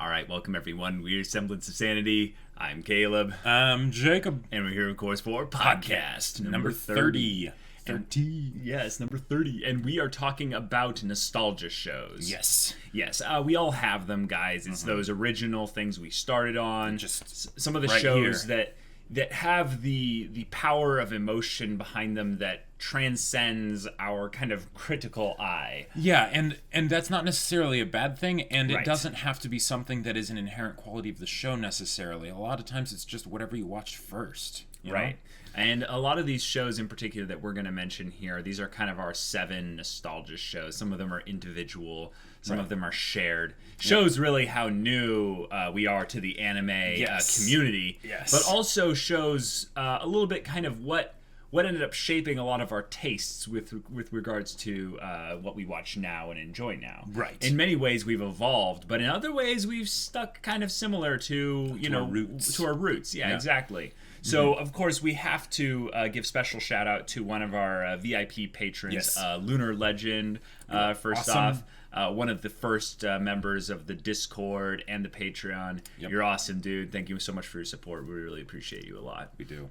All right, welcome everyone. We're Semblance of Sanity. I'm Caleb. I'm Jacob. And we're here, of course, for podcast number 30. 30. Yes, number 30. And we are talking about nostalgia shows. Yes. Yes, we all have them, guys. It's those original things we started on. Just some of the right shows here. that have the power of emotion behind them that transcends our kind of critical eye. Yeah, and that's not necessarily a bad thing, and Right. it doesn't have to be something that is an inherent quality of the show necessarily. A lot of times it's just whatever you watched first. You Right. know? And a lot of these shows in particular that we're going to mention here, these are kind of our 7 nostalgia shows. Some of them are individual, some Right. of them are shared. Shows really how new we are to the anime Yes. community, Yes. but also shows a little bit kind of what ended up shaping a lot of our tastes with regards to what we watch now and enjoy now. Right. In many ways, we've evolved, but in other ways, we've stuck kind of similar to our roots. To our roots, yeah. Exactly. So, of course, we have to give special shout out to one of our VIP patrons, Yes. Lunar Legend, first Awesome. off. One of the first members of the Discord and the Patreon. Yep. You're awesome, dude. Thank you so much for your support. We really appreciate you a lot. We do.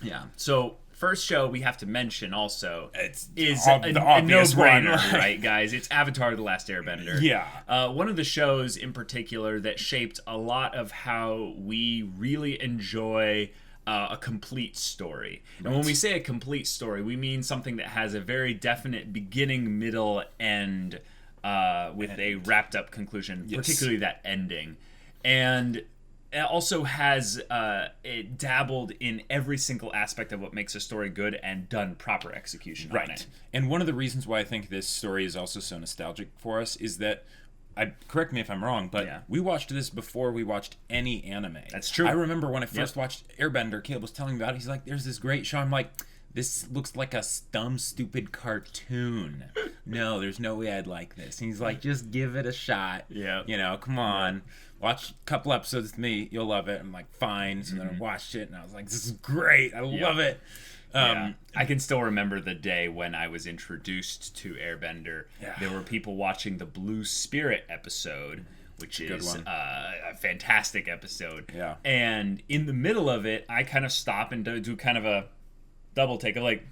Yeah. So, first show we have to mention also It's is the a obvious no-brainer, one. right, guys? It's Avatar: The Last Airbender. Yeah. One of the shows in particular that shaped a lot of how we really enjoy a complete story. And when we say a complete story, we mean something that has a very definite beginning, middle, end with a wrapped-up conclusion, Yes. particularly that ending. And it also has it dabbled in every single aspect of what makes a story good and done proper execution on it. And one of the reasons why I think this story is also so nostalgic for us is that, correct me if I'm wrong, but Yeah. we watched this before we watched any anime. That's true. I remember when I first watched Airbender, Caleb was telling me about it. He's like, there's this great show. I'm like, this looks like a dumb, stupid cartoon. No, there's no way I'd like this. And he's like, just give it a shot. Yeah. You know, come on. Watch a couple episodes with me. You'll love it. I'm like, fine. So then I watched it, and I was like, this is great. I love it. Yeah. I can still remember the day when I was introduced to Airbender. Yeah. There were people watching the Blue Spirit episode, which Good is one. a fantastic episode. Yeah. And in the middle of it, I kind of stop and do kind of a double take of like,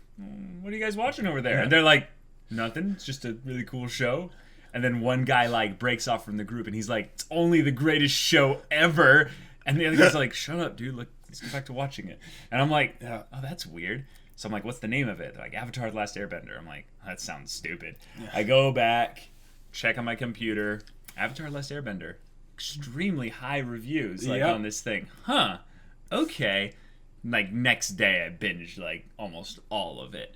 what are you guys watching over there? Yeah. And they're like, nothing. It's just a really cool show. And then one guy like breaks off from the group and he's like, it's only the greatest show ever. And the other guy's like, shut up, dude. Let's get back to watching it. And I'm like, oh, that's weird. So I'm like, what's the name of it? They're like, Avatar: The Last Airbender. I'm like, that sounds stupid. I go back, check on my computer. Avatar: The Last Airbender. Extremely high reviews Yep. on this thing. Huh. Okay. Like next day I binged like almost all of it.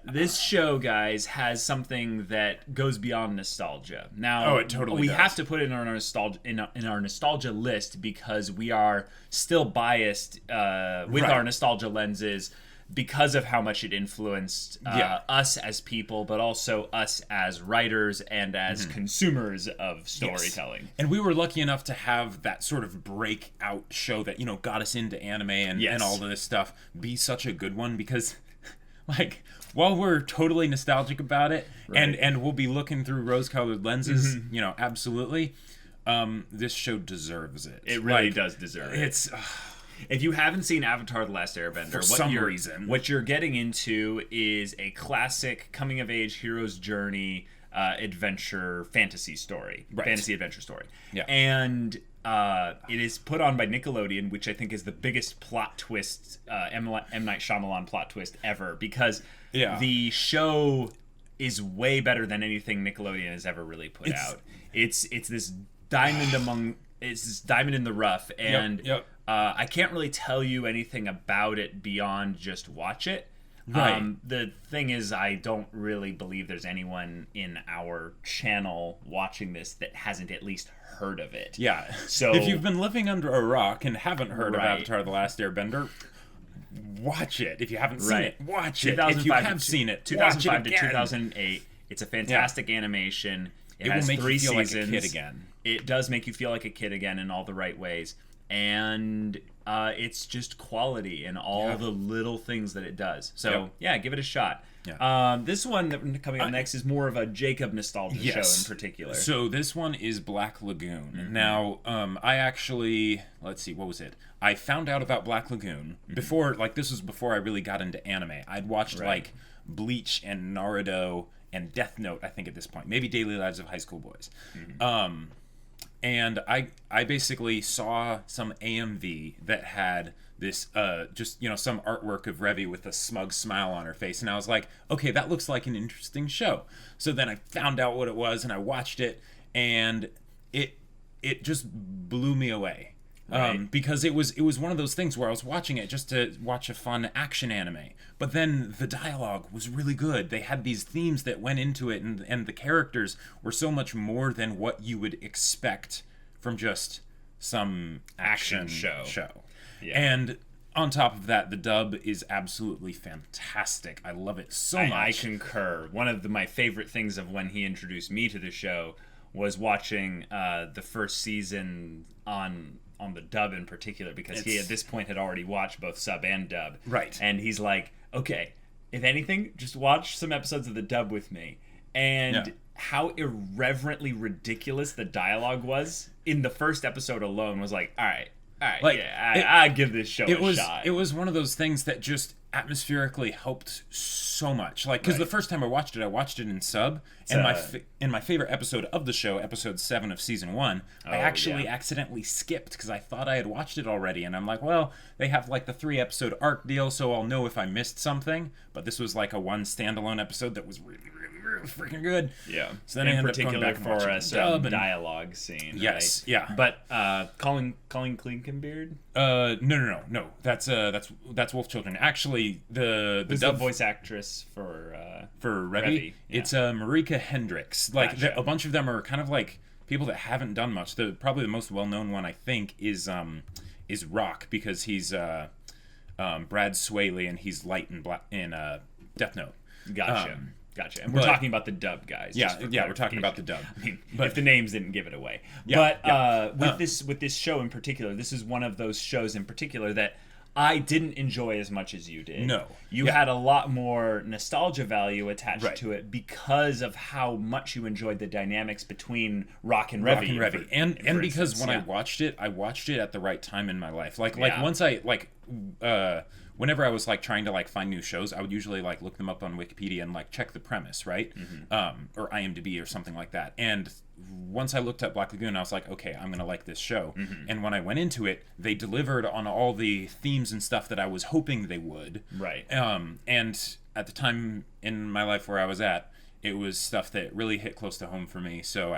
This show, guys, has something that goes beyond nostalgia. Now, Oh, it totally we does. have to put it in our nostalgia in our nostalgia list because we are still biased with Right. our nostalgia lenses because of how much it influenced us as people, but also us as writers and as consumers of storytelling. And we were lucky enough to have that sort of breakout show that, you know, got us into anime and all of this stuff be such a good one because, like, while we're totally nostalgic about it and we'll be looking through rose-colored lenses, you know, absolutely, this show deserves it. It really does deserve it. It's... If you haven't seen Avatar: The Last Airbender, For some reason. what you're getting into is a classic coming-of-age hero's journey adventure fantasy story. Right. Fantasy adventure story. Yeah. And it is put on by Nickelodeon, which I think is the biggest plot twist, M. Night Shyamalan plot twist ever, because the show is way better than anything Nickelodeon has ever really put out. It's this diamond it's this diamond in the rough, and I can't really tell you anything about it beyond just watch it. Right. The thing is, I don't really believe there's anyone in our channel watching this that hasn't at least heard of it. Yeah. So if you've been living under a rock and haven't heard of Right. Avatar: The Last Airbender, watch it. If you haven't seen Right. it, watch it. If you have seen it, 2005 watch it to again. 2008. It's a fantastic animation. It It has will make 3 you feel seasons. like a kid again. It does make you feel like a kid again in all the right ways. and it's just quality in all the little things that it does. So yeah, give it a shot. Yeah. This one that coming up next is more of a Jacob nostalgia show in particular. So this one is Black Lagoon. Now, I actually, let's see, what was it? I found out about Black Lagoon before, like, this was before I really got into anime. I'd watched, like, Bleach and Naruto and Death Note, I think, at this point. Maybe Daily Lives of High School Boys. And I basically saw some AMV that had this just, you know, some artwork of Revy with a smug smile on her face, and I was like, okay, that looks like an interesting show. So then I found out what it was, and I watched it, and it just blew me away. Because it was one of those things where I was watching it just to watch a fun action anime, but then the dialogue was really good. They had these themes that went into it, and the characters were so much more than what you would expect from just some action show. Yeah. And on top of that, the dub is absolutely fantastic. I love it so much. I concur. One of my favorite things of when he introduced me to the show was watching the first season on the dub in particular, because he at this point had already watched both sub and dub. Right. And he's like, okay, if anything, just watch some episodes of the dub with me. And how irreverently ridiculous the dialogue was in the first episode alone was like, all right, like, I give this show a shot. It was one of those things that just atmospherically helped so much. Like, because the first time I watched it in sub, and my favorite episode of the show, episode 7 of season 1, I actually accidentally skipped because I thought I had watched it already, and I'm like, well, they have like the 3-episode arc deal, so I'll know if I missed something. But this was like a one standalone episode that was really freaking good. Yeah. So then in I ended particular up going back for and us, watching the dub dialogue scene. Yes. Right? Yeah. But Colin Klinkenbeard? No. That's Wolf Children. Actually, the Who's dub the voice actress for Revy. Yeah. It's Marika Hendricks. Like Gotcha. a bunch of them are kind of like people that haven't done much. Probably the most well-known one I think is Rock, because he's Brad Swaley, and he's Light in Death Note. Gotcha. And we're talking about the dub, guys. Yeah, we're talking about the dub. I mean, but if the names didn't give it away. Yeah, But with this show in particular, this is one of those shows in particular that I didn't enjoy as much as you did. No. You had a lot more nostalgia value attached to Right. it because of how much you enjoyed the dynamics between Rock and Revy. And because when I watched it at the right time in my life. Like once I whenever I was like trying to like find new shows, I would usually like look them up on Wikipedia and like check the premise, right? Or IMDb or something like that. And once I looked at Black Lagoon, I was like, okay, I'm gonna like this show. And when I went into it, they delivered on all the themes and stuff that I was hoping they would. Right. And at the time in my life where I was at, it was stuff that really hit close to home for me. So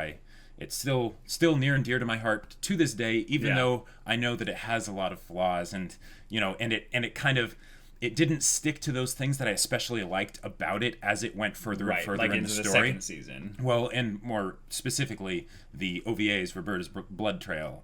it's still near and dear to my heart to this day, even though I know that it has a lot of flaws, and you know, and it kind of, it didn't stick to those things that I especially liked about it as it went further and further like in into the the story. second season. Well, and more specifically, the OVAs, Roberta's Blood Trail.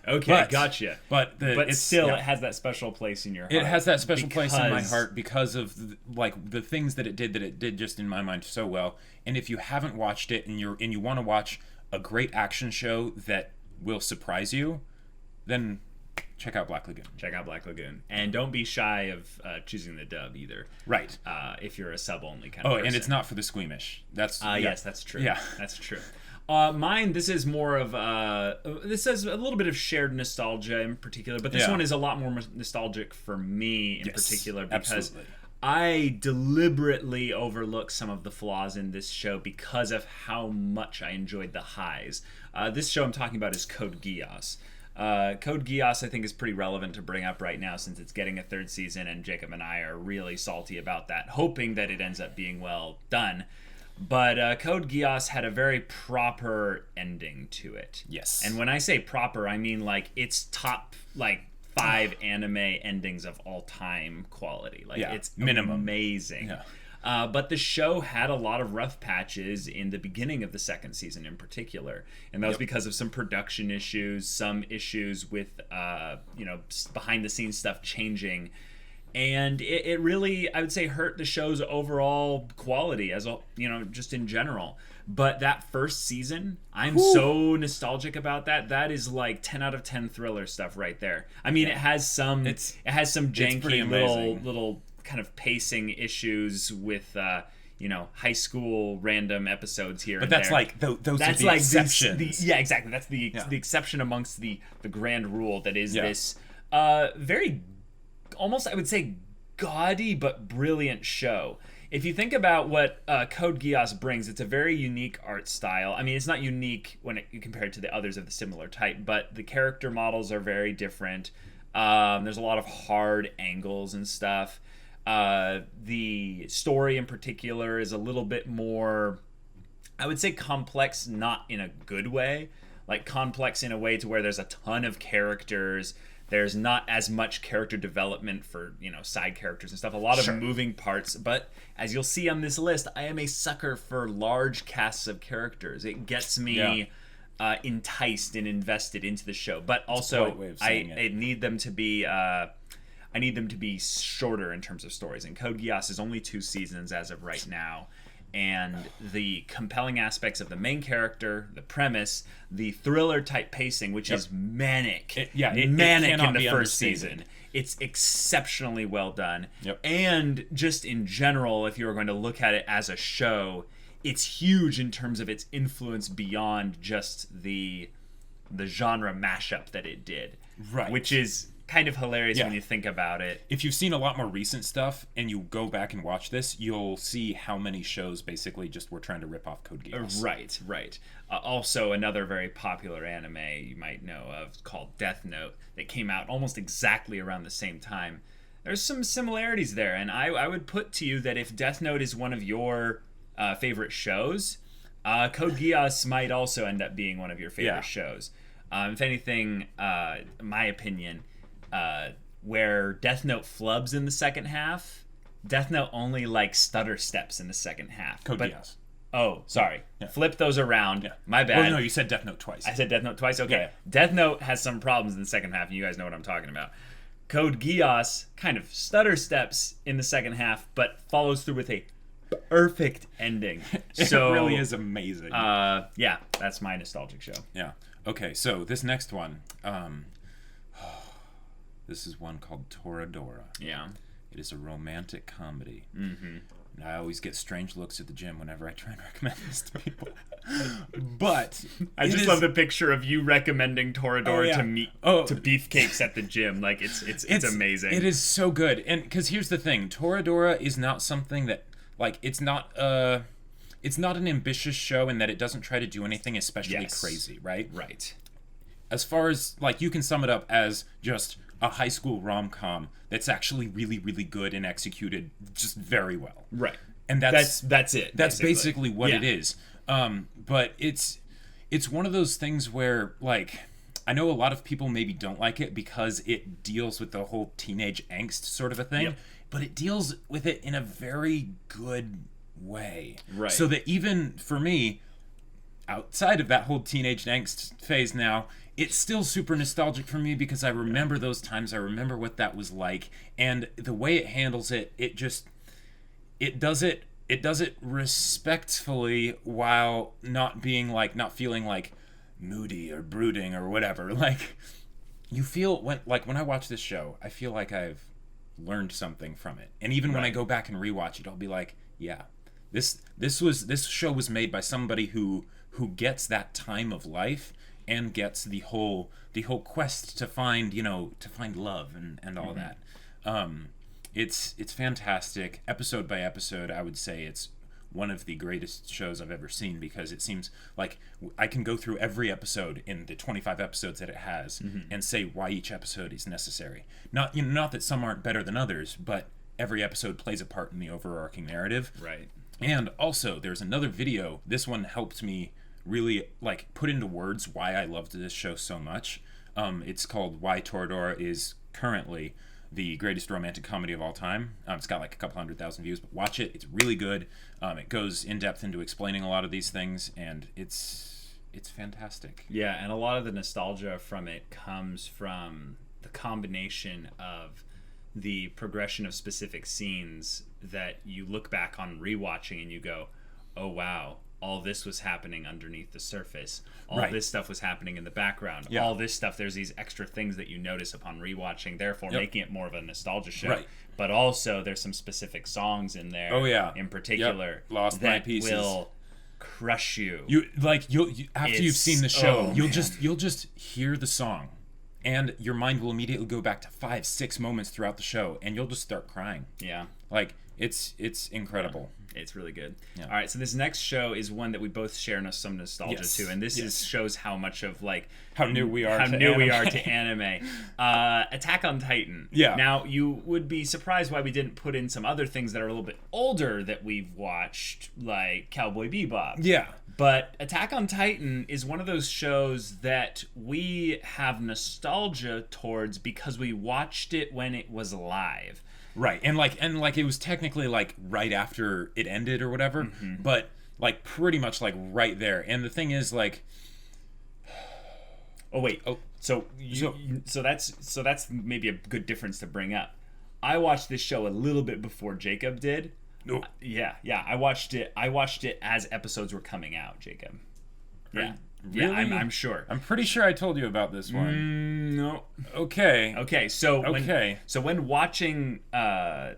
Okay, gotcha. But it has that special place in your heart. It has that special place in my heart because of the things that it did just in my mind so well. And if you haven't watched it and you want to watch a great action show that will surprise you, then check out Black Lagoon. And don't be shy of choosing the dub either. Right. If you're a sub-only kind of person. And it's not for the squeamish. Yes, that's true. Yeah. That's true. Mine, this is more of this has a little bit of shared nostalgia in particular, but this one is a lot more nostalgic for me in particular, because absolutely. I deliberately overlook some of the flaws in this show because of how much I enjoyed the highs. This show I'm talking about is Code Geass. Code Geass, I think, is pretty relevant to bring up right now since it's getting a third season, and Jacob and I are really salty about that, hoping that it ends up being well done. But Code Geass had a very proper ending to it. Yes. And when I say proper, I mean like it's top 5 anime endings of all time quality. Like it's minimum. Amazing. Yeah. But the show had a lot of rough patches in the beginning of the second season in particular. And that was because of some production issues, some issues with behind the scenes stuff changing. and it really, I would say, hurt the show's overall quality as a, just in general. But that first season, I'm so nostalgic about that. That is like 10 out of 10 thriller stuff right there. I mean, it has some janky little kind of pacing issues with high school random episodes here. But that's there. like those are the exceptions. Yeah, exactly. That's the exception amongst the grand rule that is this very, almost I would say, gaudy but brilliant show. If you think about what Code Geass brings, it's a very unique art style. I mean, it's not unique when you compare it to the others of the similar type, but the character models are very different. There's a lot of hard angles and stuff. The story in particular is a little bit more, I would say, complex, not in a good way. Like complex in a way to where there's a ton of characters. There's not as much character development for, side characters and stuff. A lot of moving parts. But as you'll see on this list, I am a sucker for large casts of characters. It gets me enticed and invested into the show. But also, I need them to be... I need them to be shorter in terms of stories. And Code Geass is only 2 seasons as of right now. And the compelling aspects of the main character, the premise, the thriller type pacing, which is manic. Manic in the first season. It's exceptionally well done. And just in general, if you were going to look at it as a show, it's huge in terms of its influence beyond just the genre mashup that it did. Right. Which is kind of hilarious when you think about it. If you've seen a lot more recent stuff and you go back and watch this, you'll see how many shows basically just were trying to rip off Code Geass. Right. Also, another very popular anime you might know of called Death Note that came out almost exactly around the same time. There's some similarities there, and I would put to you that if Death Note is one of your favorite shows, Code Geass might also end up being one of your favorite shows. If anything, my opinion... where Death Note flubs in the second half, Death Note only stutter steps in the second half. Code Geass. Oh, sorry. Flip those around. My bad. Well, no, you said Death Note twice. I said Death Note twice? Okay. Death Note has some problems in the second half, and you guys know what I'm talking about. Code Geass kind of stutter steps in the second half, but follows through with a perfect ending. So, it really is amazing. That's my nostalgic show. Yeah. Okay, so this next one... This is one called Toradora. Yeah. It is a romantic comedy. Mm-hmm. And I always get strange looks at the gym whenever I try and recommend this to people. But I just love the picture of you recommending Toradora to beefcakes at the gym. Like it's amazing. It is so good. And because here's the thing, Toradora is not something that it's not an ambitious show in that it doesn't try to do anything especially crazy, right? Right. As far as you can sum it up as just a high school rom-com that's actually really, really good and executed just very well. Right. And that's it. That's basically what it is. But it's one of those things where I know a lot of people maybe don't like it because it deals with the whole teenage angst sort of a thing, but it deals with it in a very good way. Right. So that even for me, outside of that whole teenage angst phase now, it's still super nostalgic for me because I remember those times. I remember what that was like, and the way it handles it, it does it respectfully while not being not feeling moody or brooding or whatever. You feel when I watch this show, I feel like I've learned something from it, and even when I go back and rewatch it, I'll be like, yeah, this show was made by somebody who gets that time of life and gets the whole quest to find love and all that. It's fantastic. Episode by episode, I would say it's one of the greatest shows I've ever seen because it seems like I can go through every episode in the 25 episodes that it has and say why each episode is necessary. Not that some aren't better than others, but every episode plays a part in the overarching narrative. Right. And also, there's another video. This one helped me really put into words why I loved this show so much. It's called Why Toradora is Currently the Greatest Romantic Comedy of All Time. It's got a couple 100,000 views, but watch it. It's really good. It goes in depth into explaining a lot of these things, and it's fantastic. Yeah, and a lot of the nostalgia from it comes from the combination of the progression of specific scenes that you look back on rewatching and you go, oh wow, all this was happening underneath the surface. All this stuff was happening in the background. Yeah. All this stuff, there's these extra things that you notice upon rewatching, therefore making it more of a nostalgia show. Right. But also there's some specific songs in there. Oh yeah. In particular, Lost My Pieces. will crush you. You after you've seen the show, you'll man. just hear the song, and your mind will immediately go back to 5-6 moments throughout the show, and you'll just start crying. Yeah. Like it's incredible. It's really good. Yeah. All right, so this next show is one that we both share some nostalgia to, and this shows how much of like how new we are to anime. Attack on Titan. Yeah. Now you would be surprised why we didn't put in some other things that are a little bit older that we've watched, like Cowboy Bebop. Yeah. But Attack on Titan is one of those shows that we have nostalgia towards because we watched it when it was live. Right, and like it was technically like right after it ended or whatever, but like pretty much like right there. And the thing is, like, so that's maybe a good difference to bring up. I watched this show a little bit before Jacob did. No. Yeah. I watched it as episodes were coming out, Jacob. Yeah. Really? Yeah, I'm sure. I'm pretty sure I told you about this one. No. Okay. Okay. So Okay. when watching oh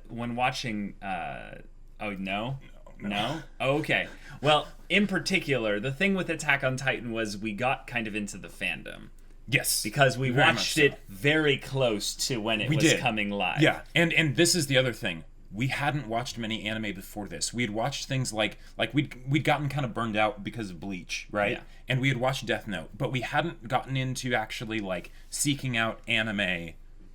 no. No? Okay. Well, in particular, the thing with Attack on Titan was we got kind of into the fandom. Yes. Because we Very watched much so. it very close to when it was did. coming live. Yeah, and this is the other thing. We hadn't watched many anime before this. We had watched things like we'd gotten kind of burned out because of Bleach, right? Yeah. And we had watched Death Note, but we hadn't gotten into actually like seeking out anime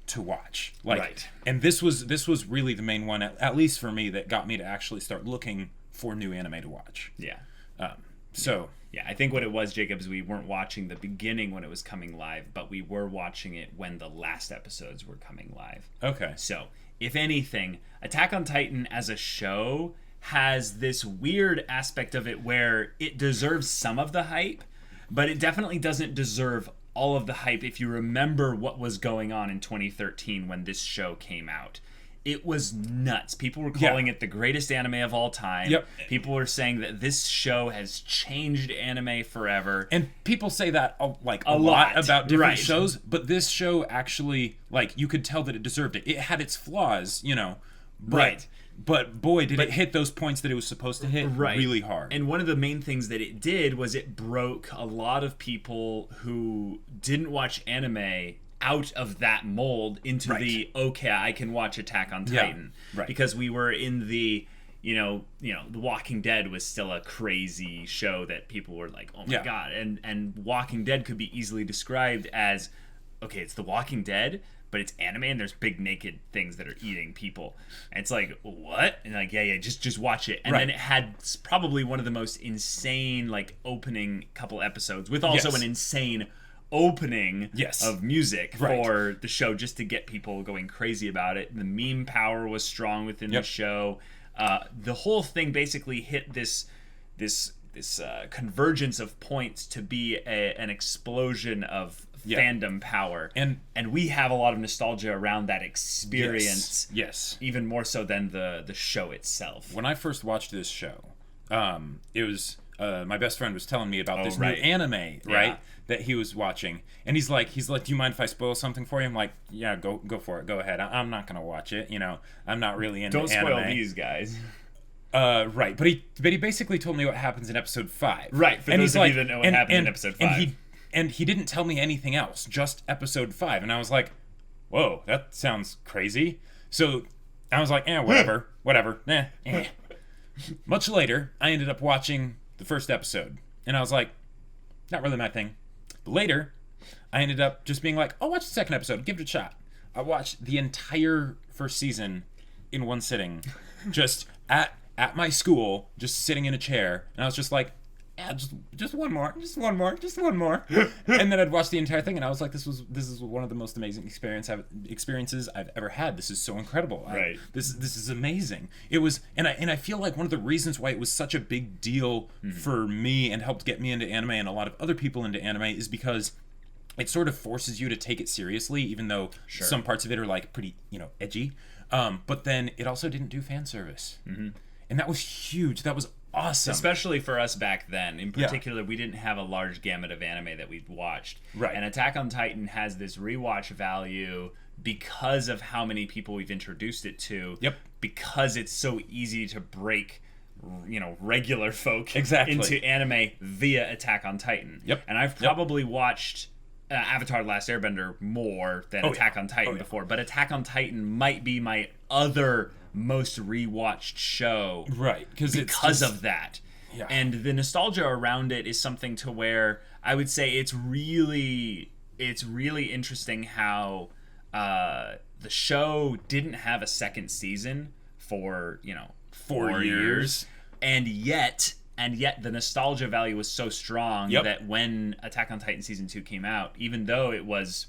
to watch. Like, Right. And this was really the main one, at least for me, that got me to actually start looking for new anime to watch. Yeah. So Yeah, I think what it was, Jacob, is we weren't watching the beginning when it was coming live, but we were watching it when the last episodes were coming live. okay. So, if anything, Attack on Titan as a show has this weird aspect of it where it deserves some of the hype, but it definitely doesn't deserve all of the hype if you remember what was going on in 2013 when this show came out. It was nuts. People were calling it the greatest anime of all time. Yep. People were saying that this show has changed anime forever. And people say that a lot about different right. shows, but this show actually, like, you could tell that it deserved it. It had its flaws, but, Right. But boy, did it hit those points that it was supposed to hit really hard. And one of the main things that it did was it broke a lot of people who didn't watch anime out of that mold into the I can watch Attack on Titan. Right. Because we were in the The Walking Dead was still a crazy show that people were like, oh my god. And Walking Dead could be easily described as, okay, it's The Walking Dead, but it's anime and there's big naked things that are eating people. And it's like, what? And like, yeah, just watch it. And then it had probably one of the most insane like opening couple episodes with also an insane opening of music for the show just to get people going crazy about it. The meme power was strong within the show. The whole thing basically hit this convergence of points to be an explosion of fandom power, and we have a lot of nostalgia around that experience. Yes. Even more so than the show itself. When I first watched this show, it was my best friend was telling me about this new anime, that he was watching, and he's like, do you mind if I spoil something for you? I'm like, yeah, go for it, go ahead. I'm not gonna watch it. I'm not really into anime. Don't spoil these guys. Right, but he basically told me what happens in episode 5. Right, for those of you that know what happens in episode 5. And he didn't tell me anything else, just episode 5. And I was like, whoa, that sounds crazy. So I was like, whatever. Much later, I ended up watching the first episode. And I was like, not really my thing. But later, I ended up just being like, I'll watch the second episode, give it a shot. I watched the entire first season in one sitting, just at my school, just sitting in a chair. And I was just like, just one more. And then I'd watch the entire thing, and I was like, this is one of the most amazing experiences I've ever had. This is so incredible. This is amazing. It was, and I feel like one of the reasons why it was such a big deal for me and helped get me into anime and a lot of other people into anime is because it sort of forces you to take it seriously, even though some parts of it are like pretty, edgy. But then it also didn't do fan service. And that was huge. That was awesome. Especially for us back then. In particular, we didn't have a large gamut of anime that we'd watched. Right. And Attack on Titan has this rewatch value because of how many people we've introduced it to. Yep. Because it's so easy to break, regular folk Exactly. into anime via Attack on Titan. Yep. And I've probably watched Avatar: The Last Airbender more than Attack on Titan before. But Attack on Titan might be my other most rewatched show. Right. Because of that. Yeah. And the nostalgia around it is something to where I would say it's really interesting how the show didn't have a second season for 4 years, and yet the nostalgia value was so strong that when Attack on Titan season 2 came out, even though it was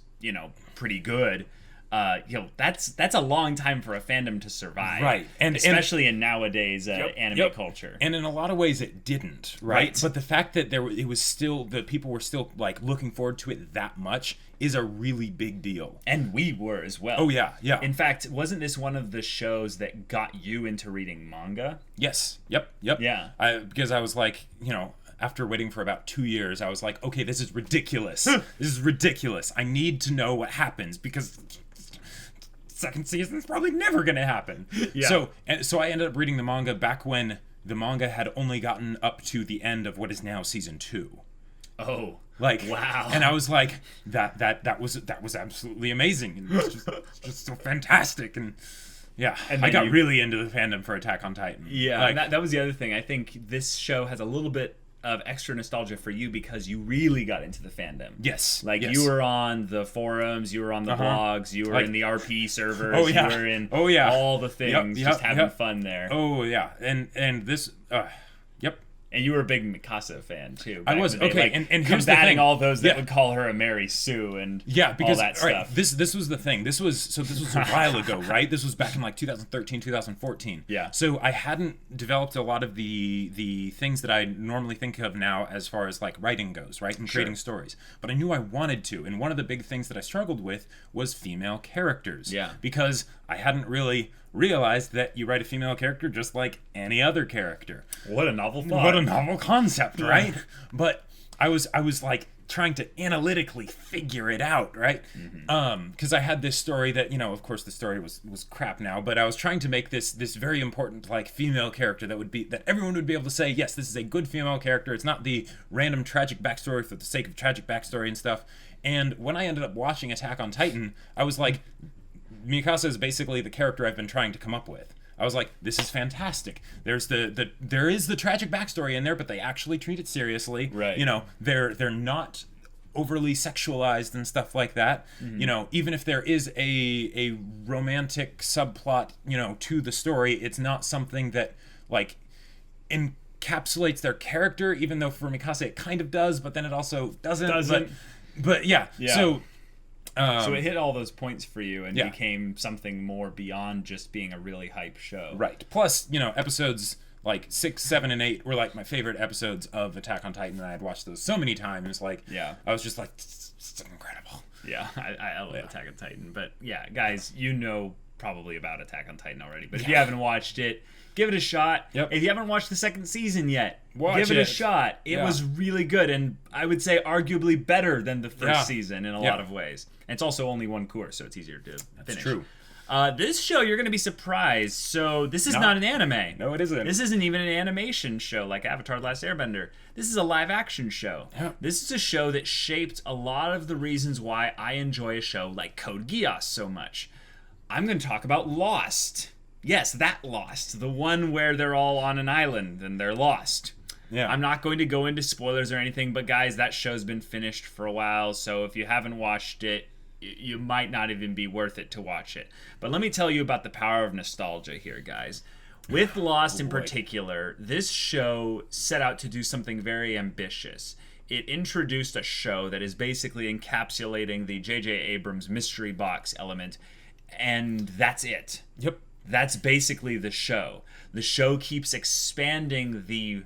pretty good, that's a long time for a fandom to survive, right? And especially in nowadays anime culture. And in a lot of ways, it didn't, right? But the fact that it was still, the people were still like looking forward to it that much is a really big deal. And we were as well. Oh yeah. In fact, wasn't this one of the shows that got you into reading manga? Yes. Yep. Yeah. Because I was like, after waiting for about 2 years, I was like, okay, this is ridiculous. This is ridiculous. I need to know what happens because second season is probably never going to happen. Yeah. So I ended up reading the manga back when the manga had only gotten up to the end of what is now season 2. Oh. Wow. And I was like, that was absolutely amazing. And it's just so fantastic. And yeah, and I got really into the fandom for Attack on Titan. Yeah, and that was the other thing. I think this show has a little bit of extra nostalgia for you because you really got into the fandom. Yes. You were on the forums, you were on the blogs, you were in the RP servers, you were in all the things, just having fun there. Oh yeah. And this and you were a big Mikasa fan too. I was okay, and here's the thing: all those that would call her a Mary Sue and because all that stuff. Right, this was the thing. This was a while ago, right? This was back in like 2013, 2014. Yeah. So I hadn't developed a lot of the things that I normally think of now as far as like writing goes, right, and creating stories. But I knew I wanted to, and one of the big things that I struggled with was female characters. Yeah. Because I hadn't really realized that you write a female character just like any other character. What a novel thought. What a novel concept, right? But I was like trying to analytically figure it out, right? Because I had this story that, of course the story was crap now, but I was trying to make this very important like female character that everyone would be able to say, yes, this is a good female character. It's not the random tragic backstory for the sake of tragic backstory and stuff. And when I ended up watching Attack on Titan, I was like, Mikasa is basically the character I've been trying to come up with. I was like, this is fantastic. There is the tragic backstory in there, but they actually treat it seriously. Right. They're not overly sexualized and stuff like that. Even if there is a romantic subplot, to the story, it's not something that like encapsulates their character, even though for Mikasa it kind of does, but then it also doesn't. But yeah. So it hit all those points for you and became something more beyond just being a really hype show. Right. Plus, episodes like 6, 7, and 8 were like my favorite episodes of Attack on Titan, and I had watched those so many times. Like, I was just like, it's incredible. Yeah, I love Attack on Titan. But yeah, guys, probably about Attack on Titan already. But if you haven't watched it, give it a shot. Yep. If you haven't watched the second season yet, give it a shot. It was really good, and I would say arguably better than the first season in a lot of ways. And it's also only one course, so it's easier to finish. That's true. This show, you're going to be surprised. So this is not an anime. No, it isn't. This isn't even an animation show like Avatar: The Last Airbender. This is a live-action show. Yeah. This is a show that shaped a lot of the reasons why I enjoy a show like Code Geass so much. I'm going to talk about Lost. Yes, that Lost. The one where they're all on an island and they're lost. Yeah. I'm not going to go into spoilers or anything, but guys, that show's been finished for a while, so if you haven't watched it, you might not even be worth it to watch it. But let me tell you about the power of nostalgia here, guys. With Lost in particular, this show set out to do something very ambitious. It introduced a show that is basically encapsulating the J.J. Abrams mystery box element, and that's it. Yep. That's basically the show. The show keeps expanding the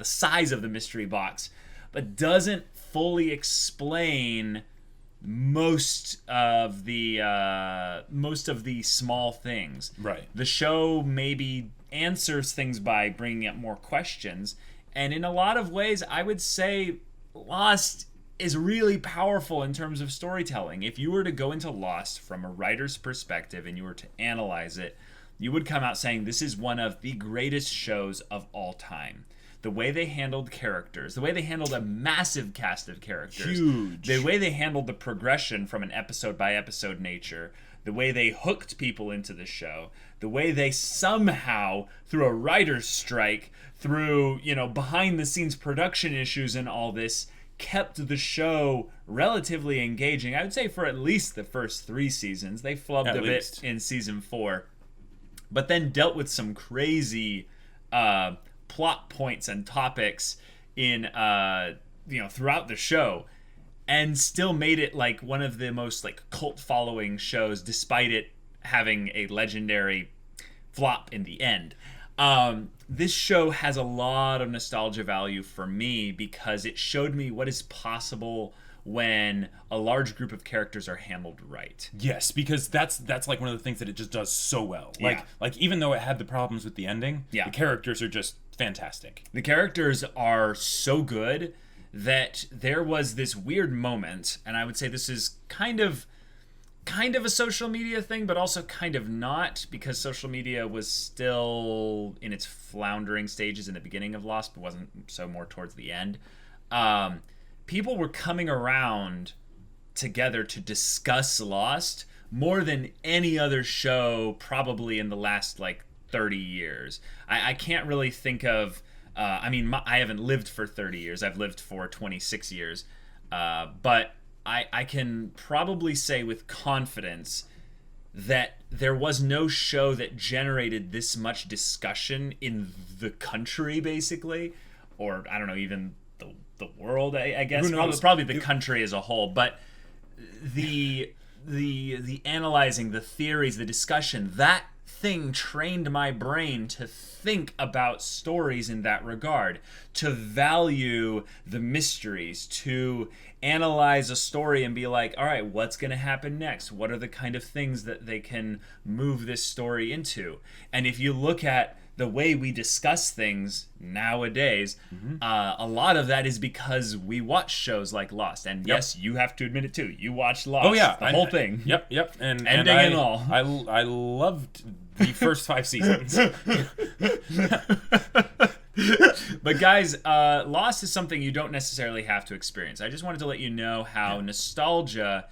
size of the mystery box, but doesn't fully explain most of the small things. Right. The show maybe answers things by bringing up more questions, and in a lot of ways, I would say Lost is really powerful in terms of storytelling. If you were to go into Lost from a writer's perspective and you were to analyze it, you would come out saying this is one of the greatest shows of all time. The way they handled characters, the way they handled a massive cast of characters, huge, the way they handled the progression from an episode by episode nature, the way they hooked people into the show, the way they somehow, through a writer's strike, through, behind the scenes production issues and all this, kept the show relatively engaging. I would say for at least the first 3 seasons. They flubbed a bit in season 4, but then dealt with some crazy plot points and topics in throughout the show, and still made it like one of the most like cult following shows, despite it having a legendary flop in the end. This show has a lot of nostalgia value for me because it showed me what is possible when a large group of characters are handled right. Yes, because that's like one of the things that it just does so well. Like even though it had the problems with the ending, the characters are just fantastic. The characters are so good that there was this weird moment, and I would say this is kind of a social media thing, but also kind of not, because social media was still in its floundering stages in the beginning of Lost, but wasn't so more towards the end. People were coming around together to discuss Lost more than any other show probably in the last 30 years. I can't really think of I haven't lived for 30 years. I've lived for 26 years. But I can probably say with confidence that there was no show that generated this much discussion in the country, basically, or I don't know, even the world, I guess. Probably the country as a whole. But the analyzing, the theories, the discussion, that thing trained my brain to think about stories in that regard, to value the mysteries, to analyze a story and be like, all right, what's going to happen next? What are the kind of things that they can move this story into? And if you look at the way we discuss things nowadays, a lot of that is because we watch shows like Lost. And yes, you have to admit it too. You watched Lost. Oh yeah, the whole thing. Yep. And ending and all. I loved the first 5 seasons. But guys, Lost is something you don't necessarily have to experience. I just wanted to let you know how nostalgia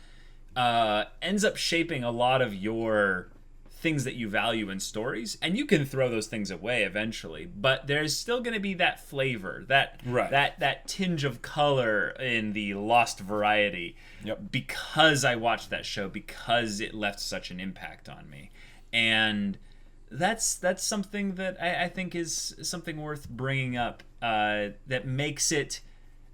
ends up shaping a lot of your things that you value in stories, and you can throw those things away eventually, but there's still going to be that flavor, that tinge of color in the Lost variety. Because I watched that show, because it left such an impact on me. And that's something that I think is something worth bringing up, that makes it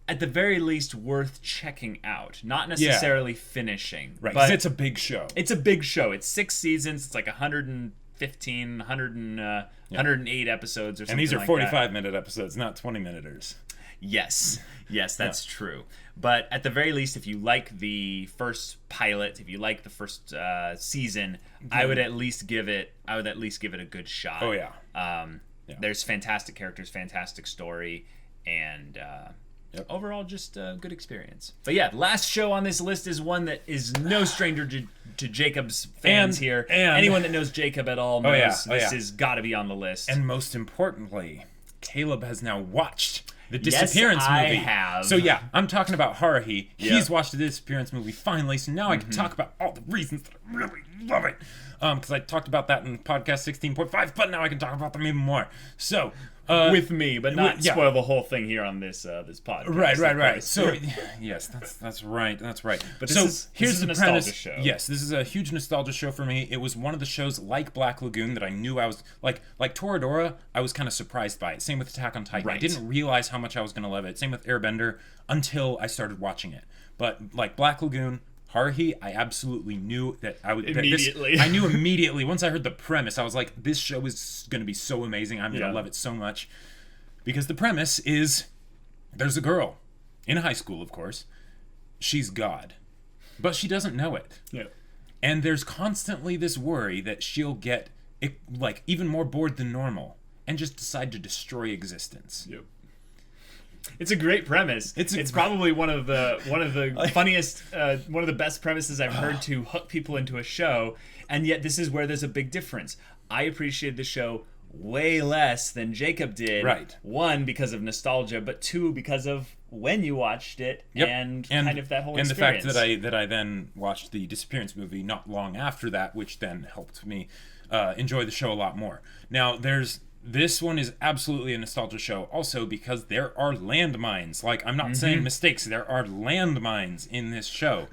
at the very least worth checking out, not necessarily finishing. Right, because it's a big show. It's a big show. It's 6 seasons. It's like 108 episodes or something. And these are 45-minute episodes, not 20-minuters. Yes, that's true. But at the very least, if you like the first pilot, if you like the first season, I would at least give it a good shot. Oh yeah. There's fantastic characters, fantastic story, and overall just a good experience. But yeah, last show on this list is one that is no stranger to Jacob's fans here. And anyone that knows Jacob at all knows this has got to be on the list. And most importantly, Caleb has now watched the Disappearance movie. I have. So yeah, I'm talking about Haruhi. He's watched the Disappearance movie finally, so now I can talk about all the reasons that I really love it. Because I talked about that in podcast 16.5, but now I can talk about them even more. So with me, but not spoil the whole thing here on this podcast. Right. So yes, that's right. But here's the premise. Show. Yes, this is a huge nostalgia show for me. It was one of the shows like Black Lagoon that I knew I was like Toradora. I was kind of surprised by it. Same with Attack on Titan. Right. I didn't realize how much I was going to love it. Same with Airbender until I started watching it. But like Black Lagoon, Haruhi, I absolutely knew that I would immediately. I knew immediately once I heard the premise. I was like, this show is going to be so amazing. I'm going to love it so much, because the premise is there's a girl in high school, of course, she's God. But she doesn't know it. Yeah. And there's constantly this worry that she'll get, like, even more bored than normal and just decide to destroy existence. Yep. It's a great premise. It's probably one of the funniest, one of the best premises I've heard to hook people into a show, and yet this is where there's a big difference. I appreciated the show way less than Jacob did. Right. One, because of nostalgia, but two, because of when you watched it and kind of that whole experience. And the fact that I then watched the Disappearance movie not long after that, which then helped me enjoy the show a lot more. Now, this one is absolutely a nostalgia show also because there are landmines. Like, I'm not saying mistakes. There are landmines in this show.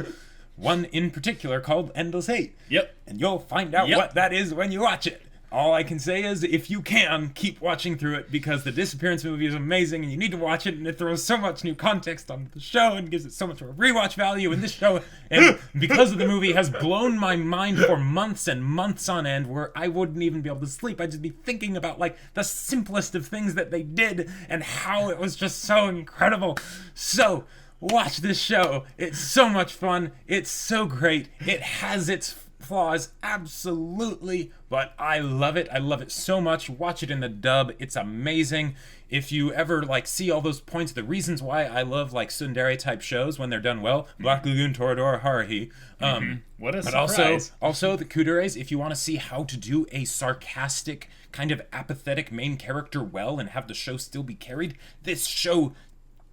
One in particular called Endless Hate. Yep. And you'll find out what that is when you watch it. All I can say is, if you can, keep watching through it, because the Disappearance movie is amazing, and you need to watch it, and it throws so much new context on the show, and gives it so much more rewatch value, and this show, and because of the movie, has blown my mind for months and months on end, where I wouldn't even be able to sleep. I'd just be thinking about, like, the simplest of things that they did, and how it was just so incredible. So, watch this show. It's so much fun. It's so great. It has its flaws, absolutely, but I love it. I love it so much. Watch it in the dub. It's amazing. If you ever, like, see all those points, the reasons why I love, like, tsundere type shows when they're done well, Black Lagoon, Toradora, Haruhi. What a but surprise. also the kuderes, if you want to see how to do a sarcastic, kind of apathetic main character well and have the show still be carried, this show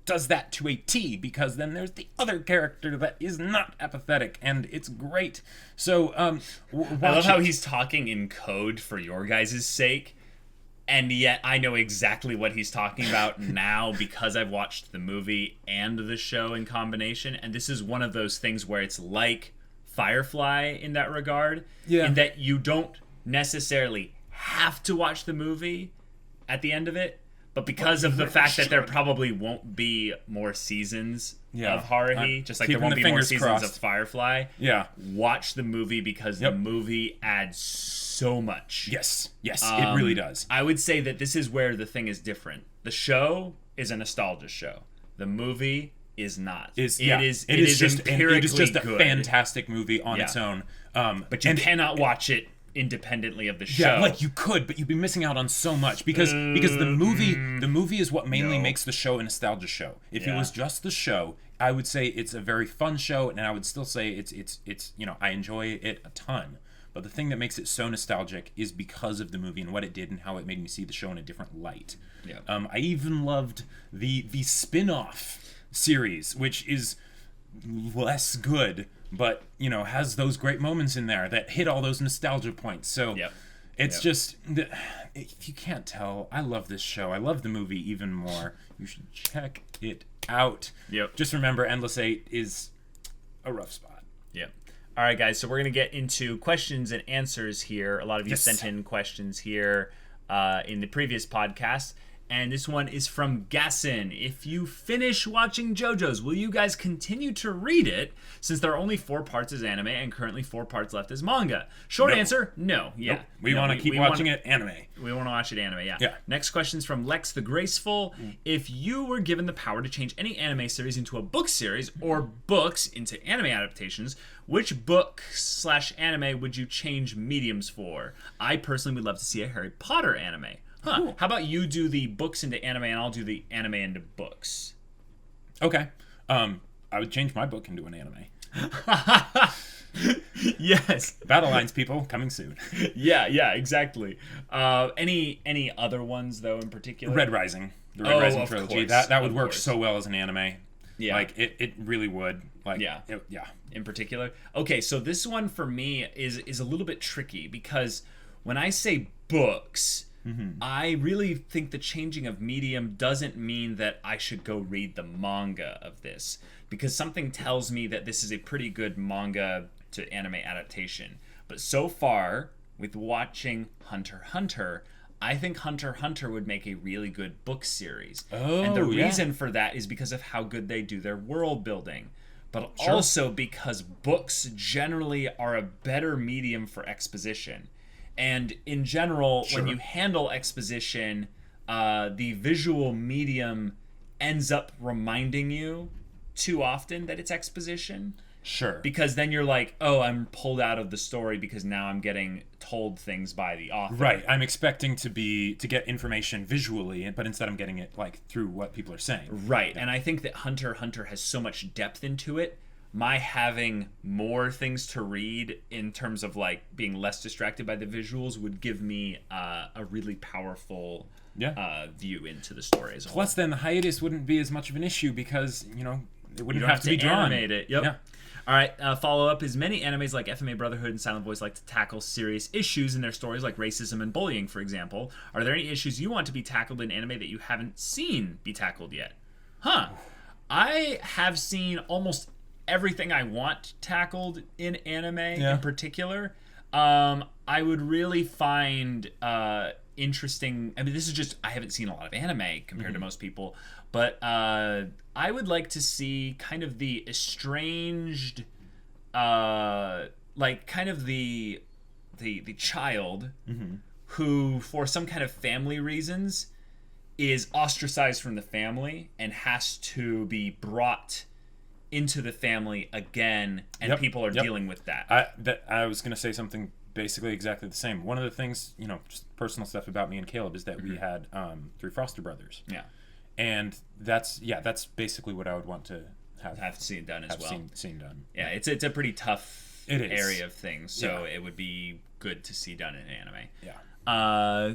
does that to a T, because then there's the other character that is not apathetic, and it's great. So, I love how he's talking in code for your guys' sake, and yet I know exactly what he's talking about now because I've watched the movie and the show in combination, and this is one of those things where it's like Firefly in that regard, in that you don't necessarily have to watch the movie at the end of it, but because of the fact that there probably won't be more seasons of Haruhi, just like there won't be more seasons of Firefly, watch the movie because the movie adds so much. Yes, it really does. I would say that this is where the thing is different. The show is a nostalgia show. The movie is not. It is just a fantastic movie on its own. But you cannot watch it independently of the show. Yeah, like you could, but you'd be missing out on so much because the movie is what mainly makes the show a nostalgia show. If it was just the show, I would say it's a very fun show, and I would still say it's I enjoy it a ton. But the thing that makes it so nostalgic is because of the movie and what it did and how it made me see the show in a different light. Yeah. I even loved the spin-off series, which is less good, but has those great moments in there that hit all those nostalgia points. So it's just, if you can't tell, I love this show. I love the movie even more. You should check it out. Just remember, Endless Eight is a rough spot. All right, guys, so we're going to get into questions and answers here. A lot of you sent in questions here in the previous podcast. And this one is from Gasson. If you finish watching JoJo's, will you guys continue to read it, since there are only 4 parts as anime and currently 4 parts left as manga? Short answer, no. Nope. We want to keep watching it anime. We want to watch it anime, yeah. Next question is from Lex the Graceful. If you were given the power to change any anime series into a book series or books into anime adaptations, which book/anime would you change mediums for? I personally would love to see a Harry Potter anime. Cool. How about you do the books into anime and I'll do the anime into books? Okay. I would change my book into an anime. Yes. Battle Lines, people, coming soon. Yeah, exactly. Any other ones, though, in particular? Red Rising. The Red Rising trilogy. Course, that would work so well as an anime. Yeah. Like, it really would. Like, yeah. In particular? Okay, so this one for me is a little bit tricky because when I say books, I really think the changing of medium doesn't mean that I should go read the manga of this, because something tells me that this is a pretty good manga to anime adaptation. But so far, with watching Hunter x Hunter, I think Hunter x Hunter would make a really good book series. And the reason for that is because of how good they do their world building. But also because books generally are a better medium for exposition. And in general, when you handle exposition, the visual medium ends up reminding you too often that it's exposition. Sure. Because then you're like, oh, I'm pulled out of the story because now I'm getting told things by the author. Right. I'm expecting to get information visually, but instead I'm getting it like through what people are saying. Right. Yeah. And I think that Hunter x Hunter has so much depth into it. My having more things to read in terms of like being less distracted by the visuals would give me a really powerful view into the story as a whole. Plus, then the hiatus wouldn't be as much of an issue because it wouldn't have to be drawn. Animate it. Yep. Yeah. All right. Follow up is many animes like FMA Brotherhood and Silent Voice like to tackle serious issues in their stories, like racism and bullying, for example. Are there any issues you want to be tackled in anime that you haven't seen be tackled yet? Huh. I have seen almost everything I want tackled in anime in particular. I would really find interesting. I mean, this is just, I haven't seen a lot of anime compared to most people, but I would like to see kind of the estranged, like kind of the child who, for some kind of family reasons, is ostracized from the family and has to be brought into the family again, and people are dealing with that. I was going to say something basically exactly the same. One of the things, just personal stuff about me and Caleb is that we had 3 foster brothers. Yeah. And that's basically what I would want to have seen done as well. Seen done. Yeah, it's a pretty tough area of things, so it would be good to see done in anime. Yeah.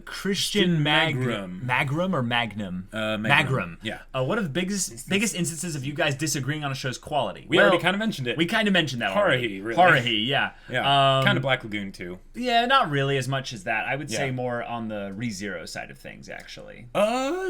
Christian Magrum or Magnum? Magrum. Yeah. What are the biggest instances of you guys disagreeing on a show's quality? We already kind of mentioned it. We kind of mentioned that already. Really. Haruhi, yeah. Yeah. Kind of Black Lagoon too. Yeah, not really as much as that. I would say more on the ReZero side of things, actually.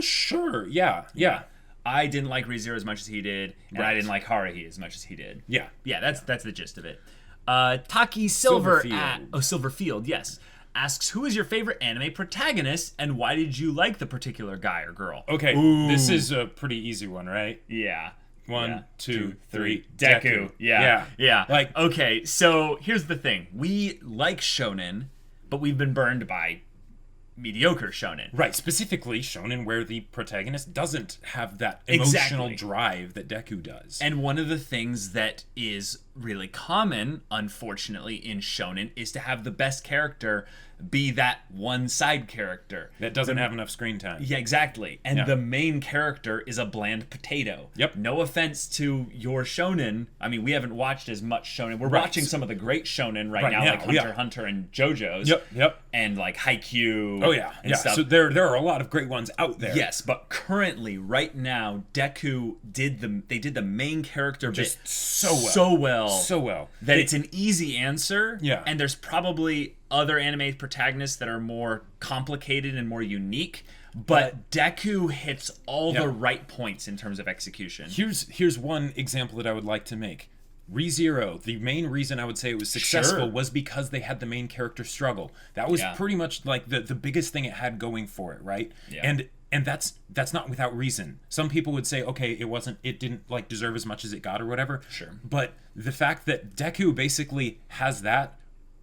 Sure. Yeah. Yeah. I didn't like ReZero as much as he did, and I didn't like Haruhi as much as he did. Yeah. Yeah, that's the gist of it. Taki Silverfield, yes. Asks, who is your favorite anime protagonist, and why did you like the particular guy or girl? Okay, this is a pretty easy one, right? Yeah. 1, 2, 3. Deku. Yeah. Like, okay, so here's the thing. We like shonen, but we've been burned by mediocre shonen. Right, specifically shonen where the protagonist doesn't have that emotional drive that Deku does. And one of the things that is really common, unfortunately, in shonen is to have the best character be that one side character that doesn't have enough screen time. Yeah, exactly. And the main character is a bland potato. Yep. No offense to your shonen. I mean, we haven't watched as much shonen. We're watching some of the great shonen right now, like Hunter x Hunter and JoJo's. Yep. And like Haikyuu. Oh yeah. And stuff. So there are a lot of great ones out there. Yes, but currently, right now, Deku did the main character just bit so well that it's an easy answer. Yeah. And there's probably other anime protagonists that are more complicated and more unique, but Deku hits all the right points in terms of execution. Here's one example that I would like to make. ReZero, the main reason I would say it was successful was because they had the main character struggle. That was pretty much like the biggest thing it had going for it, right? Yeah. And that's not without reason. Some people would say, okay, it didn't like deserve as much as it got or whatever. Sure. But the fact that Deku basically has that